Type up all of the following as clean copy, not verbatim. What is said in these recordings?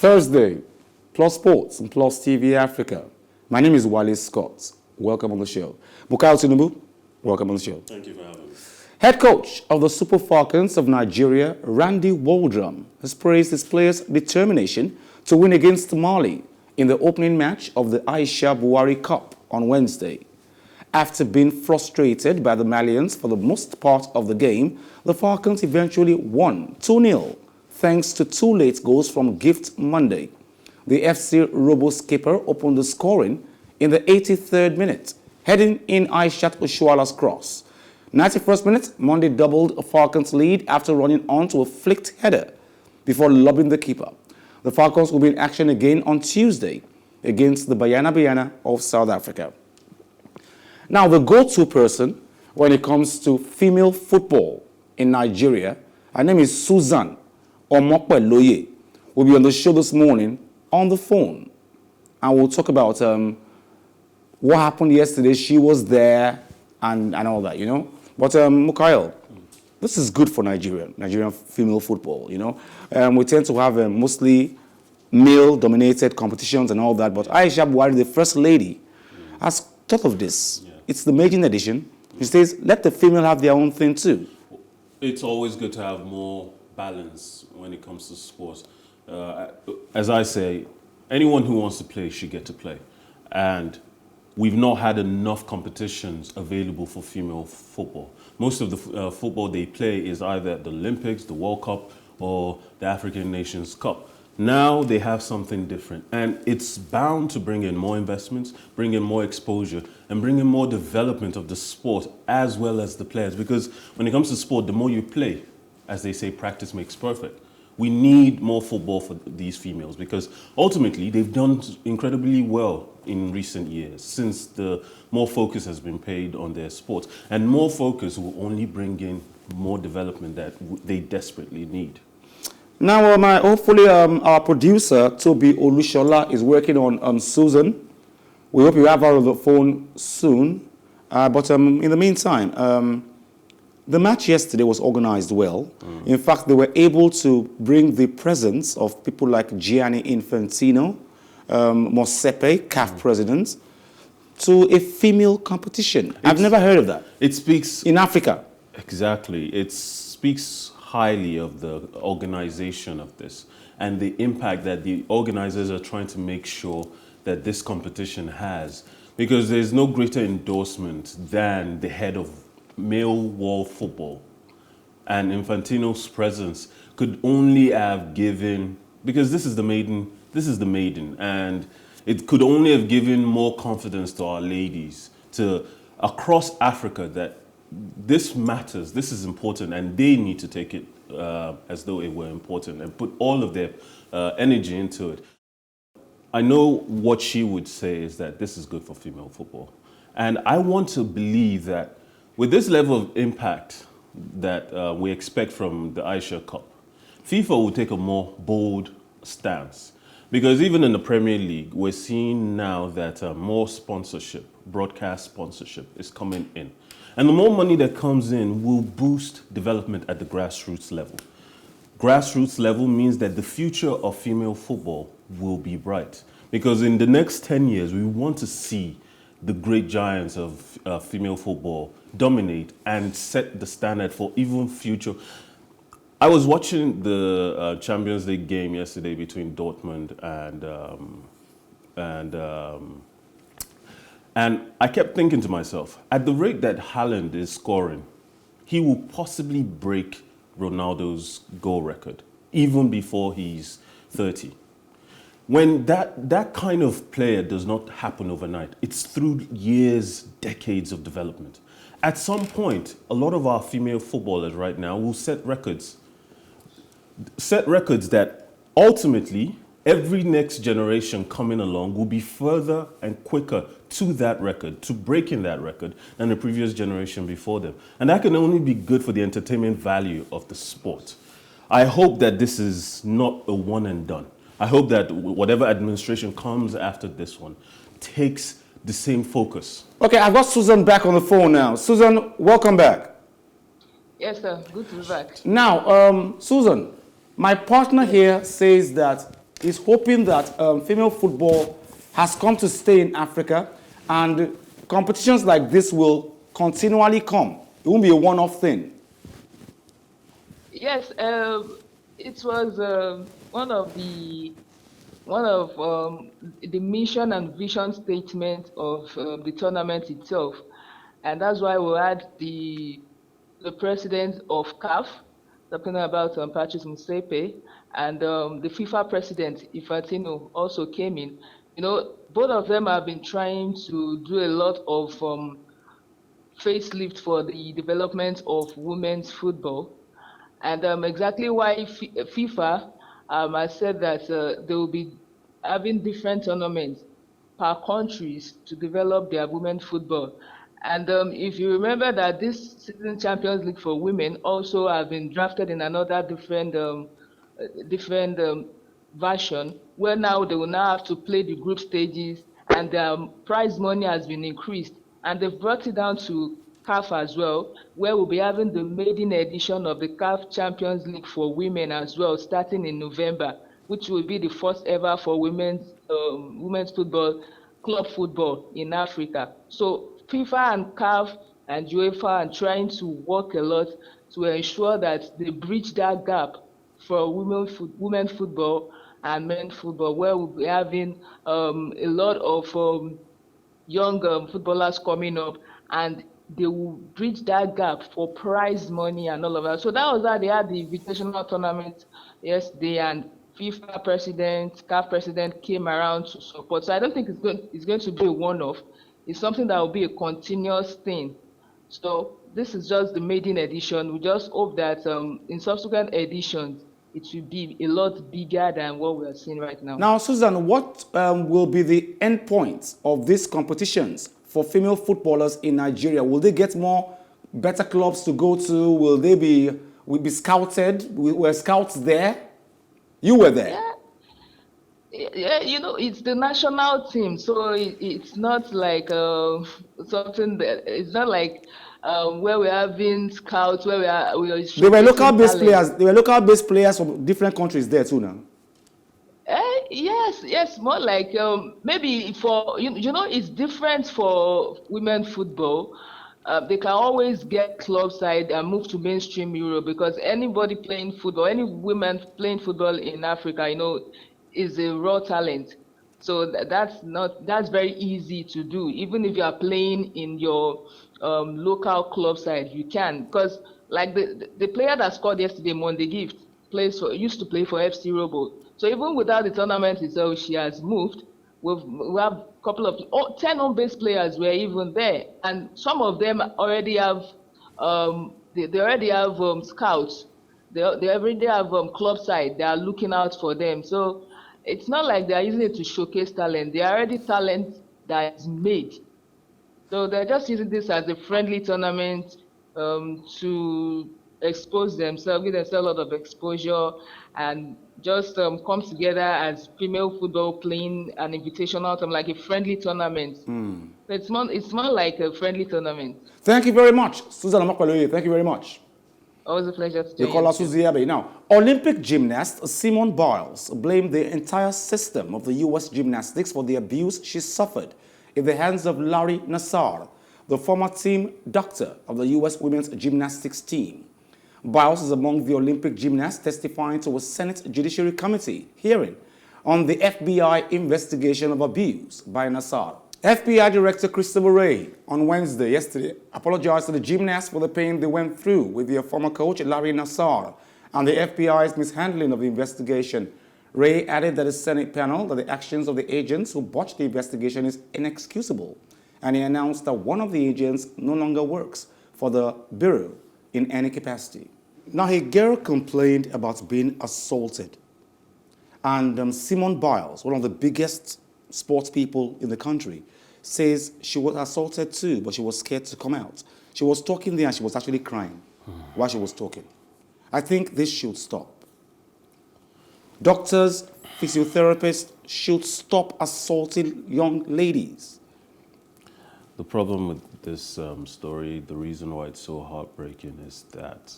Thursday, Plus Sports and Plus TV Africa. My name is Wale Scott. Welcome on the show. Bukayo Tinubu, welcome on the show. Thank you for having me. Head coach of the Super Falcons of Nigeria, Randy Waldrum, has praised his players' determination to win against Mali in the opening match of the Aisha Buhari Cup on Wednesday. After being frustrated by the Malians for the most part of the game, the Falcons eventually won 2-0 thanks to two late goals from Gift Monday. The FC Robo skipper opened the scoring in the 83rd minute, heading in Aishat Oshuala's cross. 91st minute, Monday doubled a Falcons lead after running onto a flicked header before lobbing the keeper. The Falcons will be in action again on Tuesday against the Bayana of South Africa. Now, the go-to person when it comes to female football in Nigeria, her name is Susan Omopeloye, will be on the show this morning on the phone. And we'll talk about what happened yesterday. She was there and all that, you know. But Bukayo, this is good for Nigerian female football, you know. We tend to have mostly male-dominated competitions and all that. But Aisha Buhari, the First Lady, has thought of this. Yeah. It's the maiden edition. She says, let the female have their own thing too. It's always good to have more balance when it comes to sports. As I say, anyone who wants to play should get to play. And we've not had enough competitions available for female football. Most of the football they play is either at the Olympics, the World Cup, or the African Nations Cup. Now they have something different, and it's bound to bring in more investments, bring in more exposure, and bring in more development of the sport as well as the players. Because when it comes to sport, the more you play, as they say, practice makes perfect. We need more football for these females because ultimately they've done incredibly well in recent years since the more focus has been paid on their sports. And more focus will only bring in more development that they desperately need. Now, hopefully our producer, Toby Olushola, is working on Susan. We hope you have her on the phone soon. But in the meantime, the match yesterday was organized well. In fact, they were able to bring the presence of people like Gianni Infantino, Mosepe, CAF president, to a female competition. I've never heard of that. It speaks... In Africa. Exactly. It speaks highly of the organization of this and the impact that the organizers are trying to make sure that this competition has. Because there's no greater endorsement than the head of male world football. And Infantino's presence could only have given, because this is the maiden, and it could only have given more confidence to our ladies across Africa that this matters, this is important, and they need to take it as though it were important and put all of their energy into it. I know what she would say is that this is good for female football. And I want to believe that with this level of impact that we expect from the Aisha Cup, FIFA will take a more bold stance. Because even in the Premier League, we're seeing now that more sponsorship, broadcast sponsorship, is coming in. And the more money that comes in will boost development at the grassroots level. Grassroots level means that the future of female football will be bright. Because in the next 10 years, we want to see the great giants of female football dominate and set the standard for even future. I was watching the Champions League game yesterday between Dortmund and I kept thinking to myself, at the rate that Haaland is scoring, he will possibly break Ronaldo's goal record, even before he's 30. When that kind of player does not happen overnight, it's through years, decades of development. At some point, a lot of our female footballers right now will set records that ultimately every next generation coming along will be further and quicker to that record, to breaking that record, than the previous generation before them. And that can only be good for the entertainment value of the sport. I hope that this is not a one and done. I hope that whatever administration comes after this one takes the same focus. Okay, I've got Susan back on the phone now. Susan, welcome back. Yes, sir. Good to be back. Now, Susan, my partner here says that is hoping that female football has come to stay in Africa, and competitions like this will continually come. It won't be a one-off thing. Yes, it was one of the mission and vision statement of the tournament itself, and that's why we had the president of CAF talking about Patrice Motsepe, and the FIFA president Infantino also came in. You know, both of them have been trying to do a lot of facelift for the development of women's football. And exactly why FIFA has said that they will be having different tournaments per countries to develop their women's football. And if you remember that this season Champions League for women also have been drafted in another different version, where now they will now have to play the group stages, and their prize money has been increased. And they've brought it down to CAF as well, where we'll be having the maiden edition of the CAF Champions League for women as well, starting in November, which will be the first ever for women's football, club football in Africa. So FIFA and CAF and UEFA are trying to work a lot to ensure that they bridge that gap for women's football and men's football, where we'll be having a lot of young footballers coming up, and they will bridge that gap for prize money and all of that. So that was how they had the invitational tournament yesterday, and FIFA president, CAF president came around to support. So I don't think it's going to be a one-off. It's something that will be a continuous thing. So this is just the maiden edition. We just hope that in subsequent editions, it will be a lot bigger than what we are seeing right now. Now, Susan, what will be the end point of these competitions for female footballers in Nigeria? Will they get better clubs to go to? Will be scouted? Were scouts there? You were there. Yeah, you know, it's the national team, so it's not like something that it's not like where we're having scouts, where we are. They were local-based players. They were local-based players from different countries there too now. Yes, more like maybe for you know, it's different for women football. They can always get club side and move to mainstream Europe, because anybody playing football, any women playing football in Africa, you know, is a raw talent. So that's very easy to do. Even if you are playing in your local club side, you can, because like the player that scored yesterday, Monday Gift, used to play for FC Robo. So even without the tournament itself, she has moved. We have a couple of 10 home-based players were even there, and some of them already have they already have scouts. They already have club side. They are looking out for them. So it's not like they are using it to showcase talent. They are already talent that is made. So they're just using this as a friendly tournament to expose themselves, give themselves a lot of exposure, and just come together as female football playing an invitational tournament, like a friendly tournament. So it's more like a friendly tournament. Thank you very much, Susan Omopeloye. Thank you very much. Always a pleasure to join you. Call us Susie Abe. Now, Olympic gymnast Simone Biles blamed the entire system of the U.S. Gymnastics for the abuse she suffered in the hands of Larry Nassar, the former team doctor of the U.S. women's gymnastics team. Biles is among the Olympic gymnasts testifying to a Senate Judiciary Committee hearing on the FBI investigation of abuse by Nassar. FBI Director Christopher Wray on yesterday, apologized to the gymnasts for the pain they went through with their former coach Larry Nassar and the FBI's mishandling of the investigation. Wray added that the Senate panel that the actions of the agents who botched the investigation is inexcusable, and he announced that one of the agents no longer works for the Bureau in any capacity. Now, a girl complained about being assaulted, and Simone Biles, one of the biggest sports people in the country, says she was assaulted too, but she was scared to come out. She was talking there and she was actually crying while she was talking. I think this should stop. Doctors, physiotherapists should stop assaulting young ladies. The problem with this story, the reason why it's so heartbreaking, is that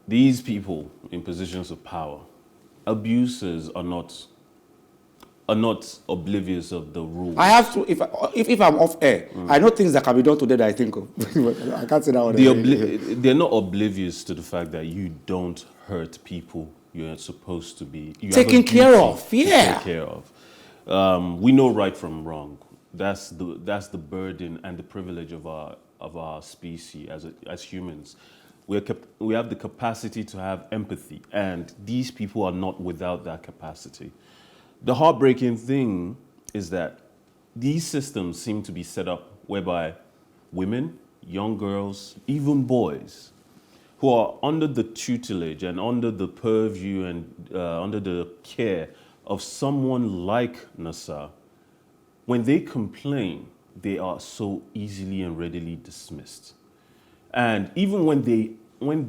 these people in positions of power abusers are not oblivious of the rules. I have to, if I'm off air, I know things that can be done today that I think of. I can't say that one. They're not oblivious to the fact that you don't hurt people you're supposed to be taken care of. Yeah. Take care of. We know right from wrong. That's the burden and the privilege of our species as humans. We have the capacity to have empathy, and these people are not without that capacity. The heartbreaking thing is that these systems seem to be set up whereby women, young girls, even boys, who are under the tutelage and under the purview and under the care of someone like Nassar, when they complain, they are so easily and readily dismissed. And even when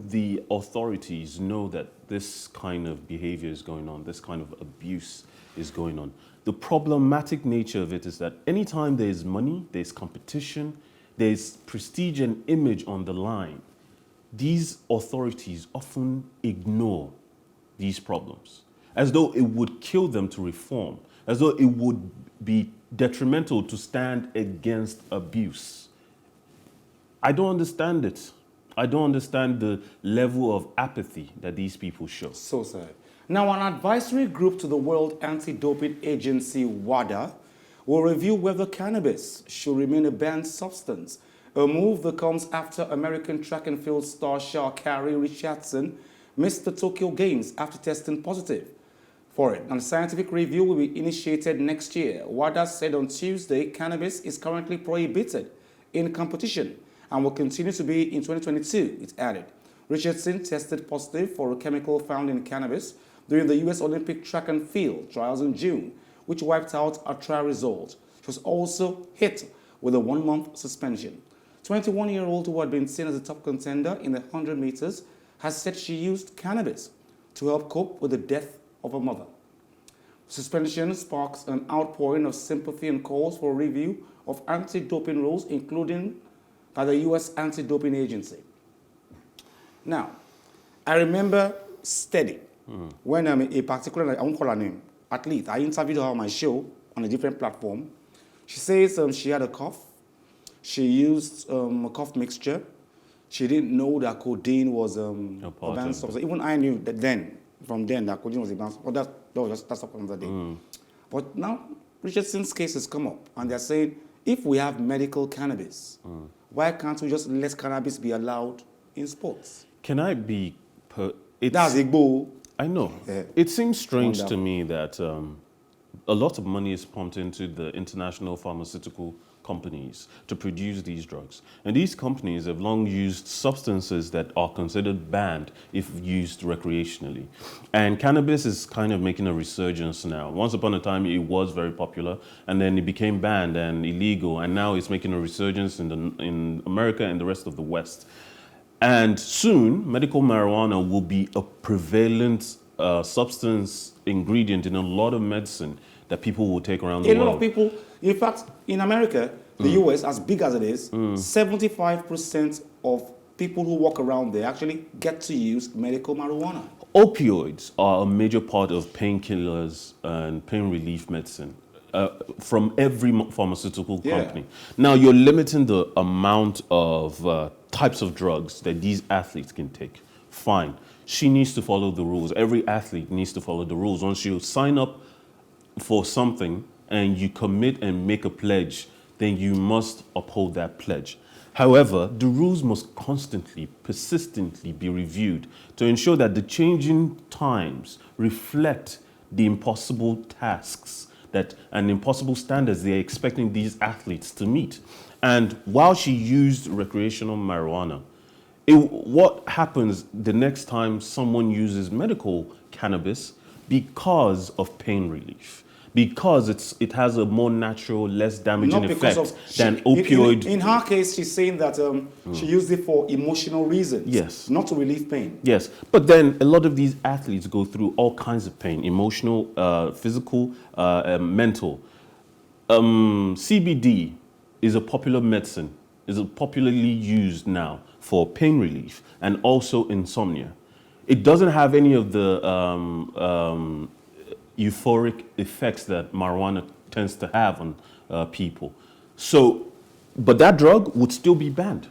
the authorities know that this kind of behavior is going on, this kind of abuse is going on, the problematic nature of it is that anytime there's money, there's competition, there's prestige and image on the line, these authorities often ignore these problems, as though it would kill them to reform, as though it would be detrimental to stand against abuse. I don't understand it. I don't understand the level of apathy that these people show. So sad. Now, an advisory group to the World Anti-Doping Agency, Wada, will review whether cannabis should remain a banned substance, a move that comes after American track and field star Sha'Carri Richardson missed the Tokyo Games after testing positive for it. And a scientific review will be initiated next year. Wada said on Tuesday cannabis is currently prohibited in competition and will continue to be in 2022, it added. Richardson tested positive for a chemical found in cannabis during the U.S. Olympic track and field trials in June, which wiped out her trial result. She was also hit with a 1-month suspension. 21-year-old who had been seen as a top contender in the 100 meters has said she used cannabis to help cope with the death of her mother. Suspension sparks an outpouring of sympathy and calls for a review of anti-doping rules, including by the U.S. Anti-Doping Agency. Now, I remember Steady, when a particular, I won't call her name, athlete, I interviewed her on my show on a different platform. She says she had a cough. She used a cough mixture. She didn't know that codeine was a banned substance. Even I knew that from then, that codeine was a banned substance. That's up another day. But now, Richardson's case has come up, and they're saying, if we have medical cannabis, why can't we just let cannabis be allowed in sports? Can I be... That's Igbo. I know. Yeah. It seems strange to me that a lot of money is pumped into the international pharmaceutical companies to produce these drugs. And these companies have long used substances that are considered banned if used recreationally. And cannabis is kind of making a resurgence now. Once upon a time, it was very popular, and then it became banned and illegal, and now it's making a resurgence in America and the rest of the West. And soon, medical marijuana will be a prevalent substance ingredient in a lot of medicine that people will take around the world. A lot of people, in fact, in America, the US, as big as it is, 75% of people who walk around there actually get to use medical marijuana. Opioids are a major part of painkillers and pain relief medicine from every pharmaceutical company. Now, you're limiting the amount of types of drugs that these athletes can take. Fine. She needs to follow the rules. Every athlete needs to follow the rules. Once you sign up for something and you commit and make a pledge, then you must uphold that pledge. However, the rules must constantly, persistently be reviewed to ensure that the changing times reflect the impossible tasks and impossible standards they're expecting these athletes to meet. And while she used recreational marijuana, what happens the next time someone uses medical cannabis because of pain relief? Because it has a more natural, less damaging effect than opioid. In her case, she's saying that she used it for emotional reasons. Yes. Not to relieve pain. Yes. But then a lot of these athletes go through all kinds of pain, emotional, physical, mental. CBD is a popular medicine, is popularly used now for pain relief and also insomnia. It doesn't have any of the euphoric effects that marijuana tends to have on people. So, but that drug would still be banned.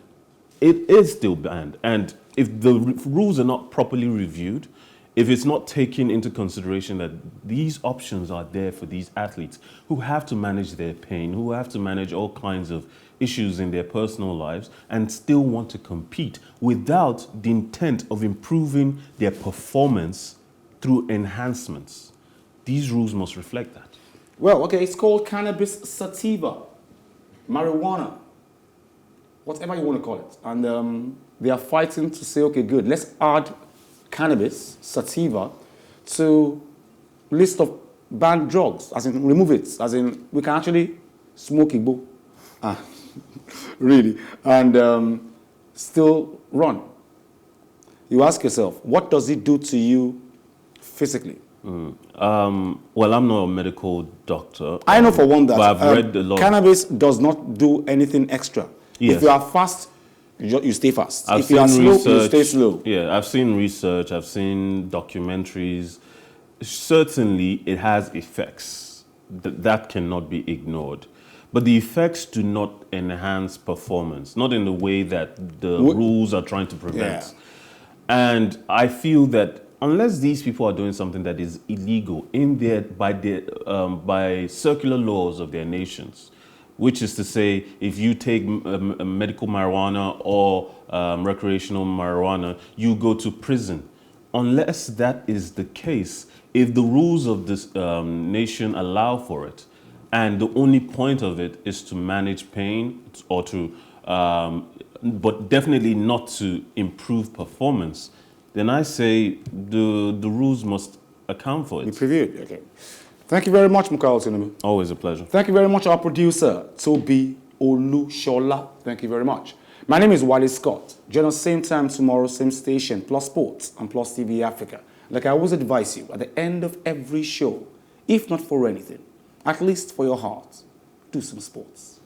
It is still banned. And if the rules are not properly reviewed, if it's not taken into consideration that these options are there for these athletes who have to manage their pain, who have to manage all kinds of issues in their personal lives and still want to compete without the intent of improving their performance through enhancements. These rules must reflect that. Well, okay, it's called cannabis sativa, marijuana, whatever you want to call it. And they are fighting to say, okay, good, let's add cannabis sativa to list of banned drugs, as in remove it, as in we can actually smoke Igbo, really, and still run. You ask yourself, what does it do to you physically? Well, I'm not a medical doctor. I know for one that but I've read a lot. Cannabis does not do anything extra. Yes. If you are fast, you stay fast. I've if you are seen slow, you research. stay slow. Yeah, I've seen research, I've seen documentaries. Certainly, it has effects. That cannot be ignored. But the effects do not enhance performance, not in the way that the rules are trying to prevent. Yeah. And I feel that unless these people are doing something that is illegal in their, by circular laws of their nations, which is to say, if you take medical marijuana or recreational marijuana, you go to prison. Unless that is the case, if the rules of this nation allow for it, and the only point of it is to manage pain or to, but definitely not to improve performance, then I say the rules must account for it. Be previewed. Okay. Thank you very much, Mukael Tinubu. Always a pleasure. Thank you very much, our producer, Toby Olushola. Thank you very much. My name is Wally Scott. Join us same time tomorrow, same station, Plus Sports and Plus TV Africa. Like I always advise you, at the end of every show, if not for anything, at least for your heart, do some sports.